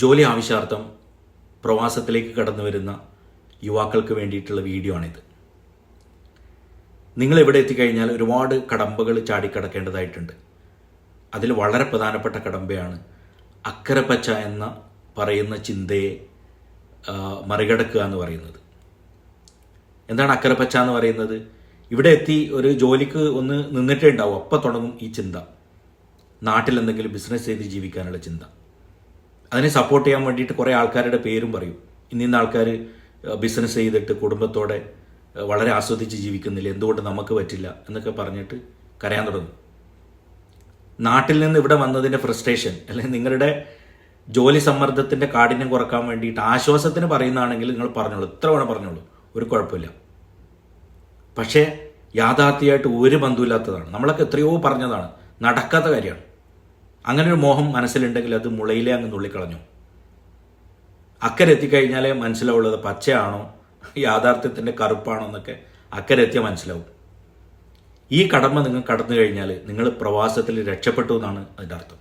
ജോലി ആവശ്യാർത്ഥം പ്രവാസത്തിലേക്ക് കടന്നു വരുന്ന യുവാക്കൾക്ക് വേണ്ടിയിട്ടുള്ള വീഡിയോ ആണിത്. നിങ്ങൾ ഇവിടെ എത്തിക്കഴിഞ്ഞാൽ ഒരുപാട് കടമ്പകൾ ചാടിക്കടക്കേണ്ടതായിട്ടുണ്ട്. അതിൽ വളരെ പ്രധാനപ്പെട്ട കടമ്പയാണ് അക്കരപ്പച്ച എന്ന പറയുന്ന ചിന്തയെ മറികടക്കുക എന്ന് പറയുന്നത്. എന്താണ് അക്കരപ്പച്ച എന്ന് പറയുന്നത്? ഇവിടെ എത്തി ഒരു ജോലിക്ക് ഒന്ന് നിന്നിട്ടേ ഉണ്ടാവും, അപ്പം തുടങ്ങും ഈ ചിന്ത. നാട്ടിൽ എന്തെങ്കിലും ബിസിനസ് ചെയ്ത് ജീവിക്കാനുള്ള ചിന്ത. അതിനെ സപ്പോർട്ട് ചെയ്യാൻ വേണ്ടിയിട്ട് കുറേ ആൾക്കാരുടെ പേരും പറയും. ഇന്നിന്ന ആൾക്കാർ ബിസിനസ് ചെയ്തിട്ട് കുടുംബത്തോടെ വളരെ ആസ്വദിച്ച് ജീവിക്കുന്നില്ല, എന്തുകൊണ്ട് നമുക്ക് പറ്റില്ല എന്നൊക്കെ പറഞ്ഞിട്ട് കരയാൻ തുടങ്ങും. നാട്ടിൽ നിന്ന് ഇവിടെ വന്നതിൻ്റെ ഫ്രസ്ട്രേഷൻ അല്ലെങ്കിൽ നിങ്ങളുടെ ജോലി സമ്മർദ്ദത്തിൻ്റെ കാഠിന്യം കുറക്കാൻ വേണ്ടിയിട്ട് ആശ്വാസത്തിന് പറയുന്നതാണെങ്കിൽ നിങ്ങൾ പറഞ്ഞോളൂ, എത്ര വേണം പറഞ്ഞോളൂ, ഒരു കുഴപ്പമില്ല. പക്ഷേ യാഥാർത്ഥ്യമായിട്ട് ഒരു ബന്ധമില്ലാത്തതാണ്. നമ്മളൊക്കെ എത്രയോ പറഞ്ഞതാണ്, നടക്കാത്ത കാര്യമാണ്. അങ്ങനെ ഒരു മോഹം മനസ്സിലുണ്ടെങ്കിൽ അത് മുളയിലെ അങ്ങ് നുള്ളിക്കളഞ്ഞു. അക്കരെ എത്തിക്കഴിഞ്ഞാലേ മനസ്സിലാവുള്ളത് പച്ചയാണോ യാഥാർത്ഥ്യത്തിൻ്റെ കറുപ്പാണോ എന്നൊക്കെ അക്കരെ എത്തിയാൽ മനസ്സിലാവും. ഈ കടമ നിങ്ങൾ കടന്നു കഴിഞ്ഞാൽ നിങ്ങൾ പ്രവാസത്തിൽ രക്ഷപ്പെട്ടു എന്നാണ് അതിൻ്റെ അർത്ഥം.